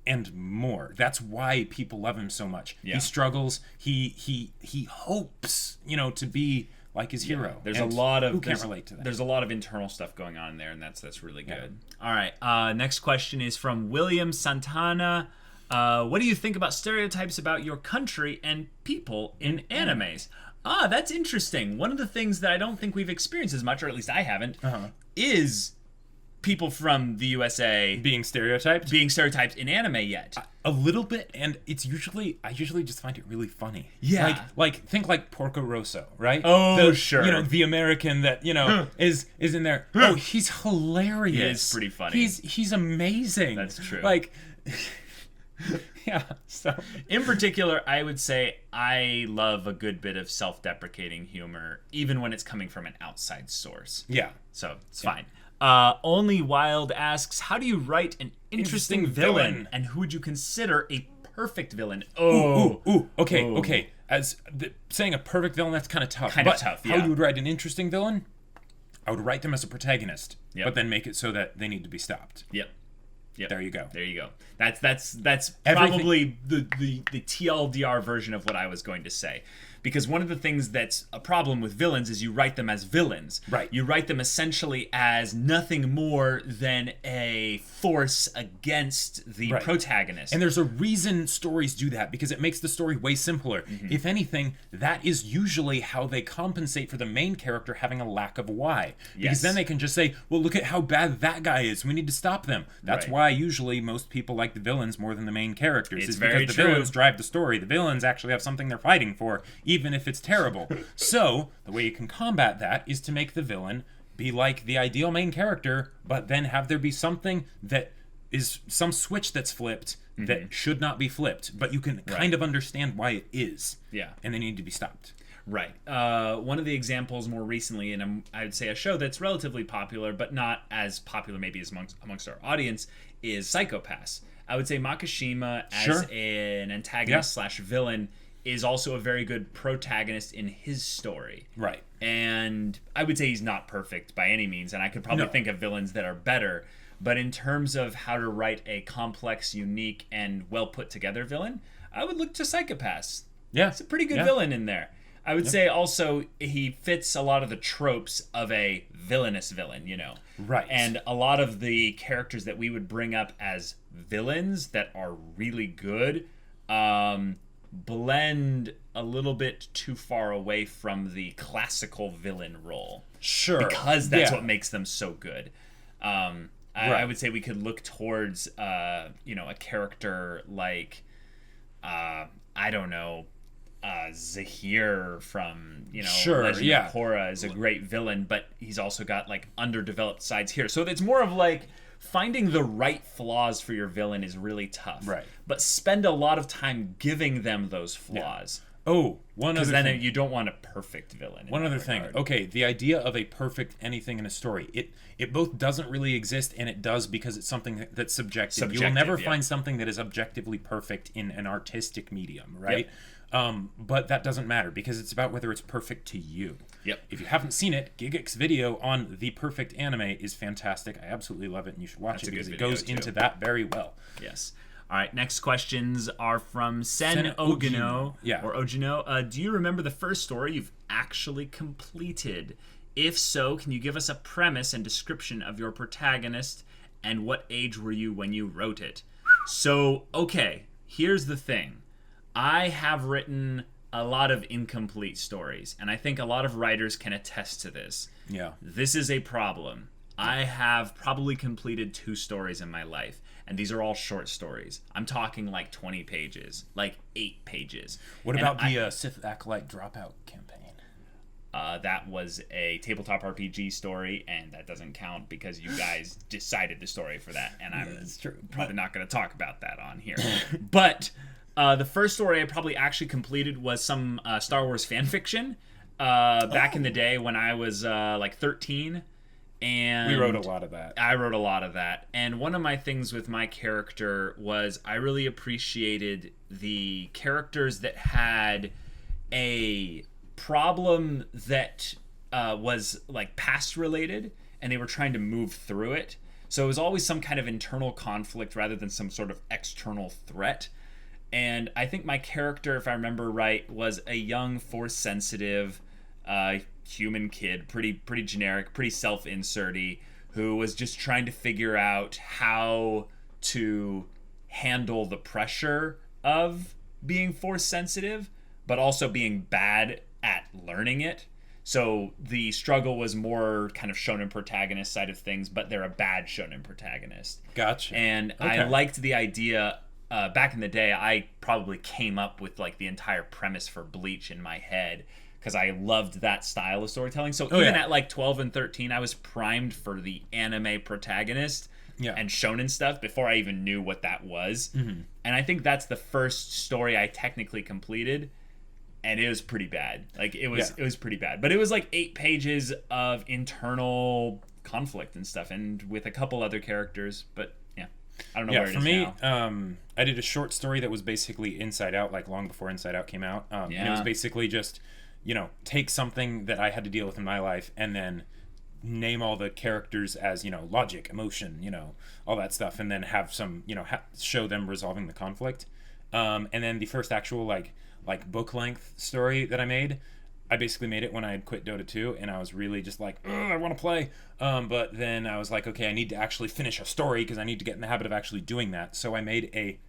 and more. That's why people love him so much. Yeah. He struggles. He hopes, to be like his hero. There's a lot of who can't relate to that. There's a lot of internal stuff going on there, and that's really good. All right. Next question is from William Santana. What do you think about stereotypes about your country and people in animes? That's interesting. One of the things that I don't think we've experienced as much, or at least I haven't, is people from the USA being stereotyped in anime yet. A little bit, and I usually just find it really funny. Yeah. Like think like Porco Rosso, right? Oh, sure. The American that, is in there. Oh, he's hilarious. He is pretty funny. He's amazing. That's true. Like yeah, so in particular, I would say I love a good bit of self-deprecating humor, even when it's coming from an outside source. Yeah. So it's fine. Only Wild asks, how do you write an interesting villain, and who would you consider a perfect villain? Okay. As saying a perfect villain, that's kind of tough. Tough. How you would write an interesting villain? I would write them as a protagonist, but then make it so that they need to be stopped. Yep. There you go. That's probably the TLDR version of what I was going to say, Because one of the things that's a problem with villains is you write them as villains. Right. You write them essentially as nothing more than a force against the protagonist. And there's a reason stories do that, because it makes the story way simpler. If anything, that is usually how they compensate for the main character having a lack of why. Because then they can just say, well, look at how bad that guy is. We need to stop them. That's why usually most people like the villains more than the main characters. It's because the villains drive the story. The villains actually have something they're fighting for, even if it's terrible. So the way you can combat that is to make the villain be like the ideal main character, but then have there be something that is some switch that's flipped that should not be flipped, but you can kind of understand why it is. Yeah. And they need to be stopped. Right. One of the examples more recently, and I'd say a show that's relatively popular, but not as popular maybe as amongst our audience, is Psycho Pass. I would say Makishima as an antagonist slash villain is also a very good protagonist in his story. Right. And I would say he's not perfect by any means, and I could probably think of villains that are better. But in terms of how to write a complex, unique, and well put together villain, I would look to Psycho Pass. Yeah. It's a pretty good villain in there. I would say also he fits a lot of the tropes of a villainous villain, you know. Right. And a lot of the characters that we would bring up as villains that are really good blend a little bit too far away from the classical villain role. Sure. Because that's what makes them so good. I would say we could look towards, a character like, I don't know, Zahir from, Legend of Korra is a great villain, but he's also got, like, underdeveloped sides here. So it's more of, like, finding the right flaws for your villain is really tough. Right. But spend a lot of time giving them those flaws. Oh, one other thing. Because then you don't want a perfect villain. One other thing. Okay, the idea of a perfect anything in a story, it both doesn't really exist, and it does because it's something that's subjective. You will never find something that is objectively perfect in an artistic medium, right? But that doesn't matter because it's about whether it's perfect to you. Yep. If you haven't seen it, Gigix video on The Perfect Anime is fantastic. I absolutely love it, and you should watch it because it goes into that very well. Yes. All right, next questions are from Sen Ogino. Or Ogino. Do you remember the first story you've actually completed? If so, can you give us a premise and description of your protagonist, and what age were you when you wrote it? So, okay, here's the thing. I have written a lot of incomplete stories, and I think a lot of writers can attest to this. Yeah. This is a problem. I have probably completed 2 stories in my life, and these are all short stories. I'm talking like 20 pages, like 8 pages. What about the Sith Acolyte Dropout campaign? That was a tabletop RPG story, and that doesn't count because you guys decided the story for that, and I'm probably not going to talk about that on here. But the first story I probably actually completed was some Star Wars fan fiction back in the day when I was like 13. And we wrote a lot of that. I wrote a lot of that. And one of my things with my character was I really appreciated the characters that had a problem that was like past related, and they were trying to move through it. So it was always some kind of internal conflict rather than some sort of external threat. And I think my character, if I remember right, was a young, force-sensitive human kid, pretty generic, pretty self-inserty, who was just trying to figure out how to handle the pressure of being force-sensitive, but also being bad at learning it. So the struggle was more kind of shonen protagonist side of things, but they're a bad shonen protagonist. Gotcha. And I liked the idea. Back in the day, I probably came up with like the entire premise for Bleach in my head because I loved that style of storytelling. So even at like 12 and 13, I was primed for the anime protagonist and shonen stuff before I even knew what that was. Mm-hmm. And I think that's the first story I technically completed, and it was pretty bad. Like it was pretty bad. But it was like 8 pages of internal conflict and stuff, and with a couple other characters. But yeah, I don't know where it is now. For me, I did a short story that was basically Inside Out, like long before Inside Out came out. And it was basically just, take something that I had to deal with in my life and then name all the characters as, logic, emotion, all that stuff, and then have some, show them resolving the conflict. And then the first actual, like book length story that I made. I basically made it when I had quit Dota 2, and I was really just like, I want to play. But then I was like, okay, I need to actually finish a story because I need to get in the habit of actually doing that. So I made a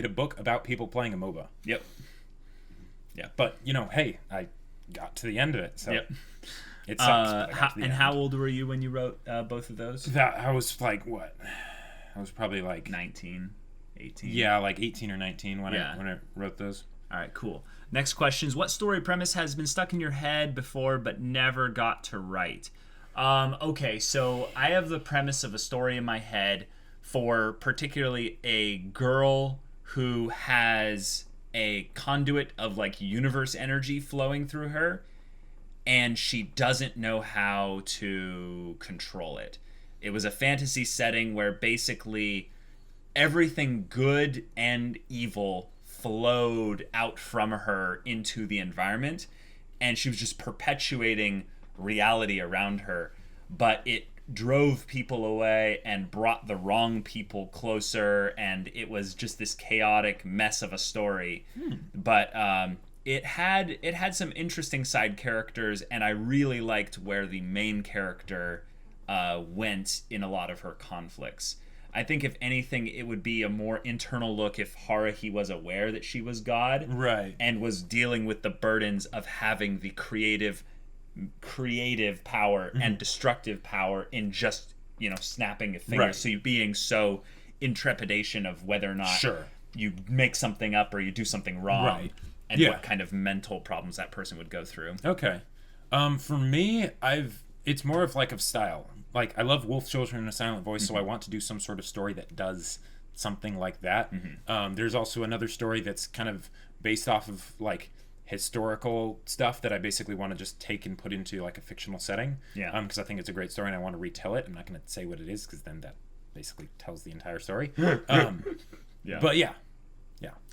book about people playing a MOBA. Yep. Yeah. But, hey, I got to the end of it, so yep. it sucks. But I got to the end. How old were you when you wrote both of those? I was like, what? I was probably like 19, 18. Yeah, like 18 or 19 when I wrote those. All right, cool. Next question is, what story premise has been stuck in your head before but never got to write? Okay, so I have the premise of a story in my head for particularly a girl who has a conduit of like universe energy flowing through her, and she doesn't know how to control it. It was a fantasy setting where basically everything good and evil flowed out from her into the environment, and she was just perpetuating reality around her, but it drove people away and brought the wrong people closer, and it was just this chaotic mess of a story. But it had some interesting side characters, and I really liked where the main character went in a lot of her conflicts. I think if anything, it would be a more internal look if Haruhi was aware that she was God, right, and was dealing with the burdens of having the creative power and destructive power in just snapping a finger. Right. So you being so in trepidation of whether or not you make something up or you do something wrong, right, and what kind of mental problems that person would go through. Okay, for me, it's more of like of style. Like, I love Wolf Children in a Silent Voice, so I want to do some sort of story that does something like that. There's also another story that's kind of based off of like historical stuff that I basically want to just take and put into like a fictional setting. Yeah. Because I think it's a great story and I want to retell it. I'm not going to say what it is because then that basically tells the entire story. Yeah. But yeah.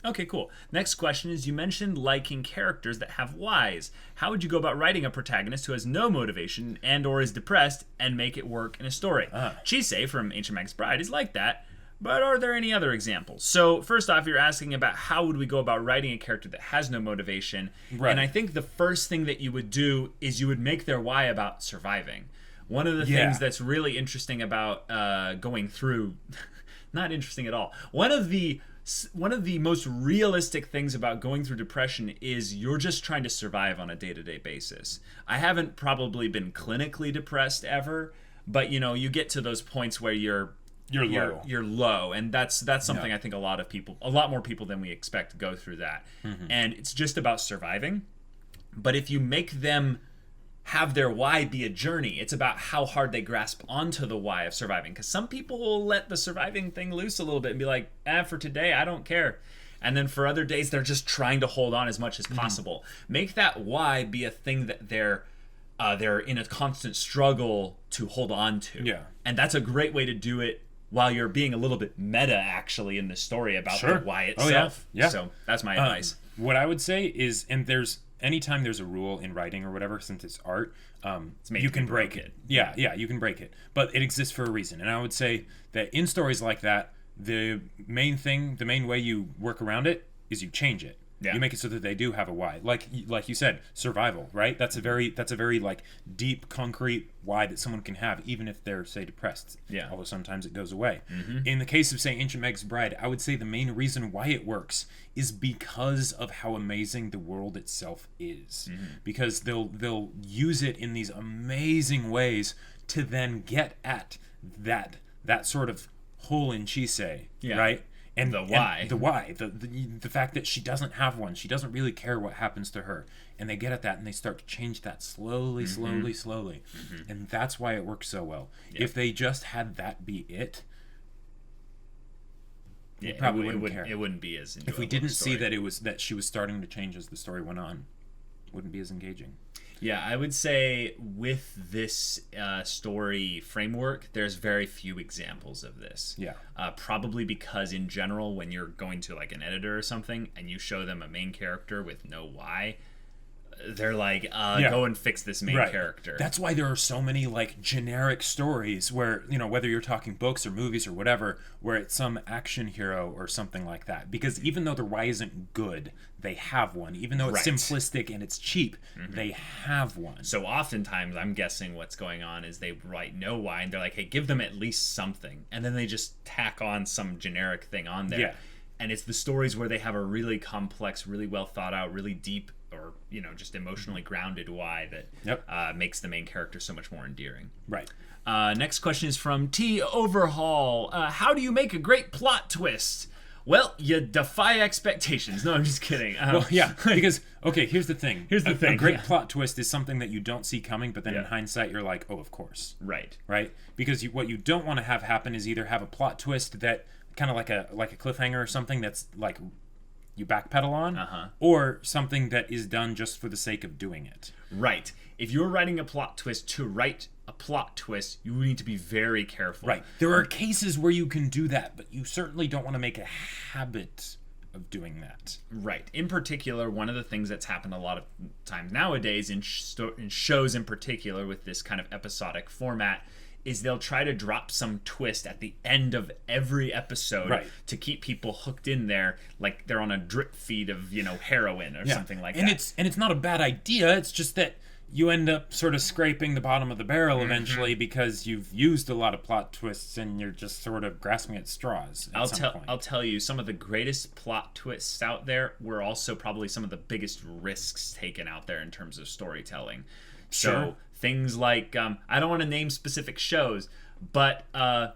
Okay, cool. Next question is, you mentioned liking characters that have whys. How would you go about writing a protagonist who has no motivation and or is depressed and make it work in a story? Chisei from Ancient Mag's Bride is like that, but are there any other examples? So first off, you're asking about how would we go about writing a character that has no motivation. Right. And I think the first thing that you would do is you would make their why about surviving. One of the things that's really interesting about going through... not interesting at all. One of the most realistic things about going through depression is you're just trying to survive on a day-to-day basis. I haven't probably been clinically depressed ever, but you get to those points where you're low, and that's something I think a lot more people than we expect go through that. And it's just about surviving. But if you make them have their why be a journey, it's about how hard they grasp onto the why of surviving, because some people will let the surviving thing loose a little bit and be like, for today I don't care, and then for other days they're just trying to hold on as much as possible. Make that why be a thing that they're in a constant struggle to hold on to. And that's a great way to do it while you're being a little bit meta actually in the story about the why itself. So that's my advice. What I would say is, and anytime there's a rule in writing or whatever, since it's art, you can break it. Yeah, you can break it. But it exists for a reason. And I would say that in stories like that, the main way you work around it is you change it. Yeah. You make it so that they do have a why. Like you said, survival, right? That's a very like deep, concrete why that someone can have, even if they're, say, depressed. Yeah. Although sometimes it goes away. In the case of, say, Ancient Mag's Bride, I would say the main reason why it works is because of how amazing the world itself is. Because they'll use it in these amazing ways to then get at that sort of hole in Chisei, right? And the why. The fact that she doesn't have one. She doesn't really care what happens to her. And they get at that and they start to change that slowly. And that's why it works so well. If they just had that be it, probably wouldn't care. It wouldn't be as enjoyable. If we didn't see that she was starting to change as the story went on, it wouldn't be as engaging. Yeah, I would say with this story framework, there's very few examples of this. Yeah. Probably because in general, when you're going to like an editor or something and you show them a main character with no why, they're like, go and fix this main character. That's why there are so many like generic stories where, whether you're talking books or movies or whatever, where it's some action hero or something like that. Because even though their why isn't good, they have one. Even though it's simplistic and it's cheap, they have one. So oftentimes, I'm guessing what's going on is they write no why, and they're like, hey, give them at least something. And then they just tack on some generic thing on there. Yeah. And it's the stories where they have a really complex, really well thought out, really deep, or just emotionally grounded why that makes the main character so much more endearing. Right. Next question is from T Overhaul. How do you make a great plot twist? Well, you defy expectations. No, I'm just kidding. Because here's the thing. A great plot twist is something that you don't see coming, but then in hindsight you're like, oh, of course. Right. Because what you don't want to have happen is either have a plot twist that kind of like a cliffhanger or something that's like you backpedal on, or something that is done just for the sake of doing it. Right. If you're writing a plot twist to write a plot twist, you need to be very careful. Right. There are cases where you can do that, but you certainly don't want to make a habit of doing that. Right. In particular, one of the things that's happened a lot of times nowadays in shows in particular with this kind of episodic format is they'll try to drop some twist at the end of every episode to keep people hooked in there, like they're on a drip feed of heroin or something like that. And it's not a bad idea. It's just that you end up sort of scraping the bottom of the barrel eventually because you've used a lot of plot twists and you're just sort of grasping at straws. I'll tell you, some of the greatest plot twists out there were also probably some of the biggest risks taken out there in terms of storytelling. Sure. So things like, I don't want to name specific shows, but I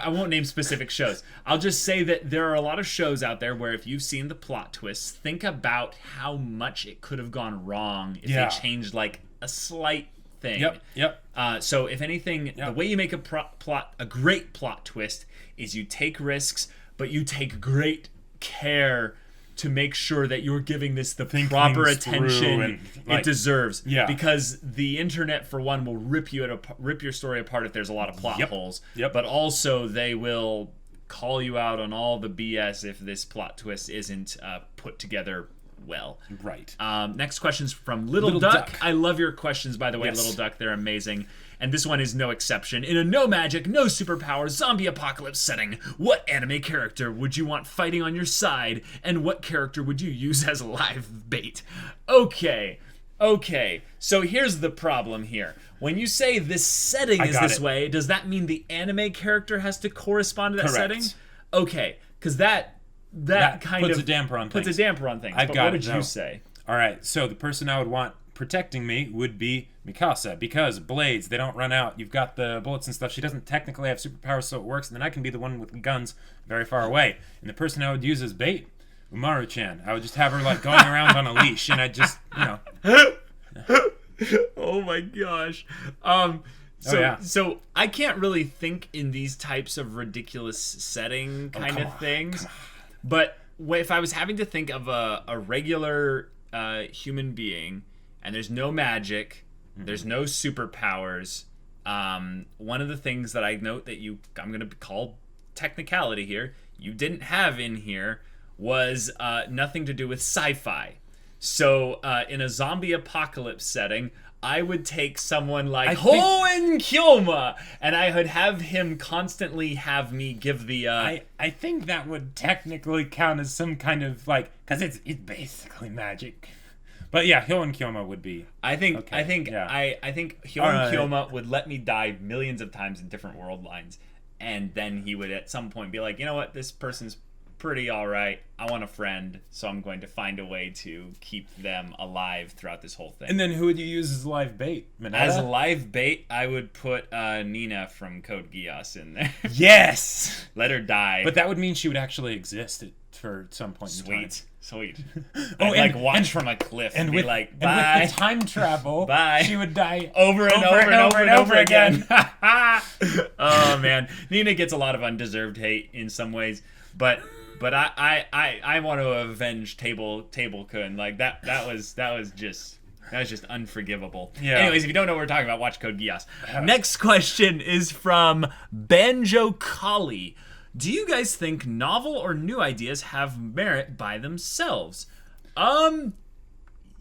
won't name specific shows. I'll just say that there are a lot of shows out there where if you've seen the plot twists, think about how much it could have gone wrong if they changed like a slight thing. Yep. So if anything, the way you make a great plot twist is you take risks, but you take great care to make sure that you're giving this the proper attention it deserves. Because the internet, for one, will rip your story apart if there's a lot of plot holes. But also they will call you out on all the BS if this plot twist isn't put together well. Right. Next question's from Little Duck. I love your questions, by the way, Little Duck. They're amazing. And this one is no exception. In a no magic, no superpowers, zombie apocalypse setting, what anime character would you want fighting on your side, and what character would you use as live bait? Okay. So here's the problem here. When you say this setting is this way, does that mean the anime character has to correspond to that setting? Okay, because that kind puts of a damper on things. Puts a damper on things. But what would you say? All right, so the person I would want protecting me would be Mikasa, because blades, they don't run out. You've got the bullets and stuff. She doesn't technically have superpowers, so it works, and then I can be the one with guns very far away. And the person I would use as bait, Umaru-chan. I would just have her like going around on a leash, and I'd just, Oh my gosh. So I can't really think in these types of ridiculous setting kind of things. But if I was having to think of a regular human being, and there's no magic, there's no superpowers, one of the things that I note that I'm going to call technicality here, you didn't have in here was nothing to do with sci-fi. So in a zombie apocalypse setting, I would take someone like Hoen Kyoma, and I would have him constantly have me give the... I think that would technically count as some kind of, like... Because it's basically magic. But yeah, Hoen Kyoma would be... I think Hoen Kyoma would let me die millions of times in different world lines, and then he would at some point be like, you know what, this person's pretty all right. I want a friend, so I'm going to find a way to keep them alive throughout this whole thing. And then who would you use as live bait? Mineta? As a live bait, I would put Nina from Code Geass in there. Yes! Let her die. But that would mean she would actually exist for some point in time. Sweet. I'd watch from a cliff and be like, bye. And with the time travel, bye. She would die over and over again. Oh, man. Nina gets a lot of undeserved hate in some ways, but I want to avenge Table Kun. Like that was just unforgivable. Yeah. Anyways, if you don't know what we're talking about, watch Code Geass. Next question is from Banjo Collie. Do you guys think novel or new ideas have merit by themselves?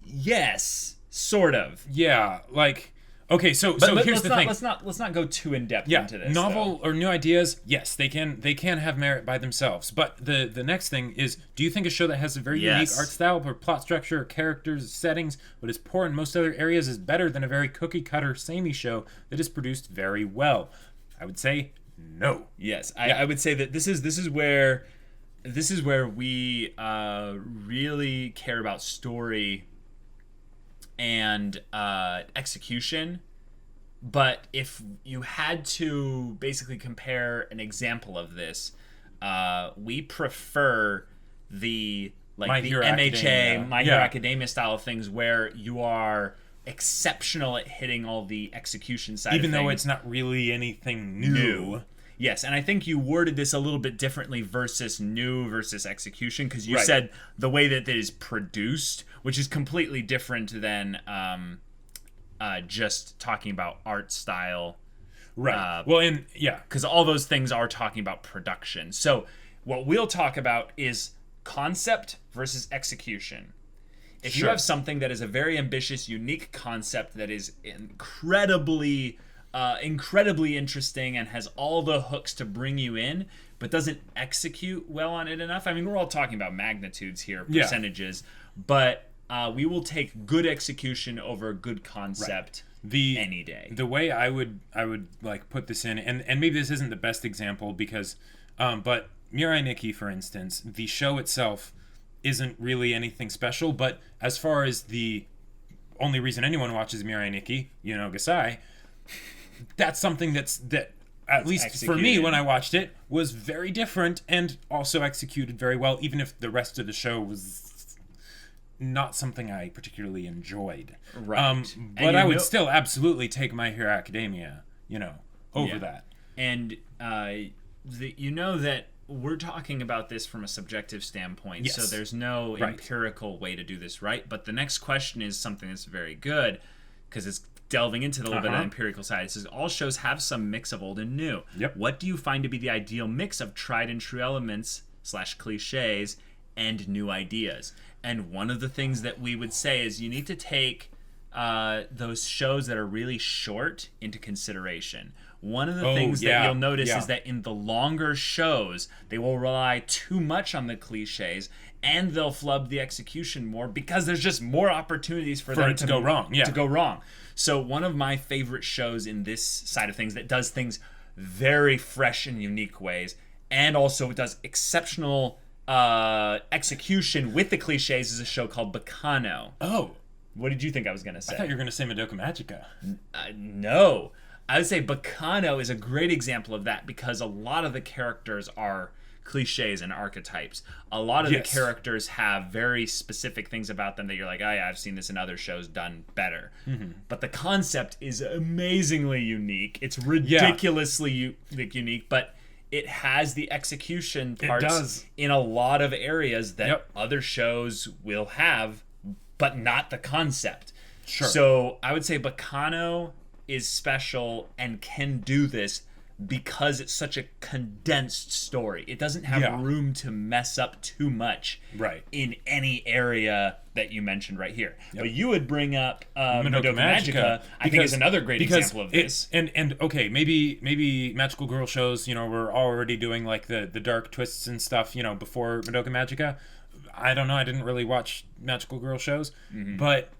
Yes, sort of. Yeah, like okay, so here's the thing. Let's not go too in depth Yeah, into this. novel or new ideas, yes, they can have merit by themselves. But the next thing is, do you think a show that has a very unique art style or plot structure, or characters, settings, but is poor in most other areas is better than a very cookie cutter samey show that is produced very well? I would say no. Yes, I would say that this is where we really care about story and execution. But if you had to basically compare an example of this, we prefer the MHA, My Hero Academia style of things, where you are exceptional at hitting all the execution side of things. Even though it's not really anything new. Yes, and I think you worded this a little bit differently versus new versus execution, because you said the way that it is produced, which is completely different than just talking about art style. Right. Because all those things are talking about production. So what we'll talk about is concept versus execution. If you have something that is a very ambitious, unique concept that is incredibly interesting and has all the hooks to bring you in, but doesn't execute well on it enough. I mean, we're all talking about magnitudes here, percentages, but we will take good execution over good concept any day. The way I would like put this in, and maybe this isn't the best example because, but Mirai Nikki, for instance, the show itself isn't really anything special, but as far as the only reason anyone watches Mirai Nikki, Gasai, that's something that at least executed. For me when I watched it was very different and also executed very well, even if the rest of the show was not something I particularly enjoyed. Right. But I would still absolutely take My Hero Academia, over that. And that we're talking about this from a subjective standpoint, so there's no empirical way to do this, right? But the next question is something that's very good, because it's delving into the little bit of the empirical side. It says, all shows have some mix of old and new. Yep. What do you find to be the ideal mix of tried and true elements / cliches and new ideas? And one of the things that we would say is you need to take those shows that are really short into consideration. One of the things that you'll notice is that in the longer shows, they will rely too much on the cliches, and they'll flub the execution more because there's just more opportunities for them to go wrong. Yeah. To go wrong. So one of my favorite shows in this side of things that does things very fresh and unique ways, and also does exceptional execution with the cliches, is a show called Bacano. Oh. What did you think I was going to say? I thought you were going to say Madoka Magica. No. I would say Bacano is a great example of that, because a lot of the characters are cliches and archetypes. A lot of the characters have very specific things about them that you're like, oh yeah, I've seen this in other shows done better. Mm-hmm. But the concept is amazingly unique. It's ridiculously unique, but it has the execution parts in a lot of areas that other shows will have, but not the concept. Sure. So I would say Bacano is special and can do this because it's such a condensed story. It doesn't have room to mess up too much in any area that you mentioned right here. But you would bring up Madoka Magica, I think, is another great example of this. And okay, maybe magical girl shows, we're already doing like the dark twists and stuff, before Madoka Magica. I don't know, I didn't really watch magical girl shows, but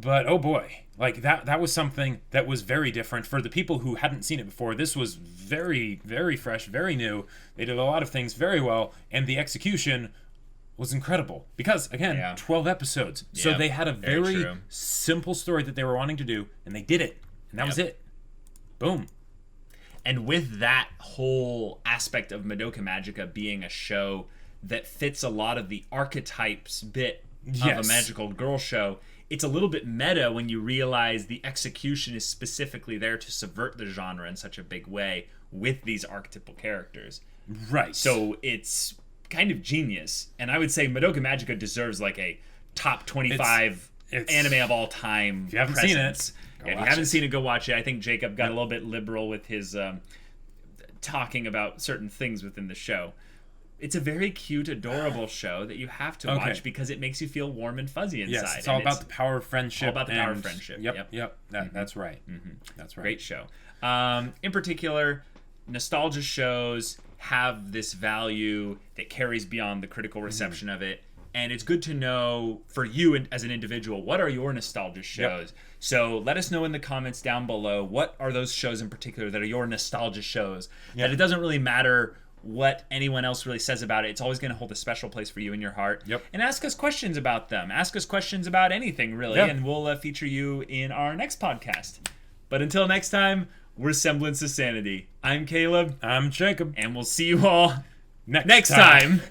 oh boy, like that was something that was very different for the people who hadn't seen it before. This was very, very fresh, very new. They did a lot of things very well, and the execution was incredible because, again, 12 episodes. So they had a very simple story that they were wanting to do, and they did it, and that was it. Boom. And with that whole aspect of Madoka Magica being a show that fits a lot of the archetypes bit of a magical girl show, it's a little bit meta when you realize the execution is specifically there to subvert the genre in such a big way with these archetypal characters. Right. So it's kind of genius. And I would say Madoka Magica deserves like a top 25 anime of all time. If you haven't seen it, if you haven't seen it, go watch it. I think Jacob got a little bit liberal with his talking about certain things within the show. it's a very cute, adorable show that you have to watch because it makes you feel warm and fuzzy inside. Yes, it's all about the power of friendship. All about the power of friendship. Yep. That's right. That's right. Great show. In particular, nostalgia shows have this value that carries beyond the critical reception of it. And it's good to know for you as an individual, what are your nostalgia shows? So let us know in the comments down below, what are those shows in particular that are your nostalgia shows? That it doesn't really matter what anyone else really says about it. It's always going to hold a special place for you in your heart. And ask us questions about them. Ask us questions about anything, really. And we'll feature you in our next podcast. But until next time, we're Semblance of Sanity. I'm Caleb. I'm Jacob. And we'll see you all next time.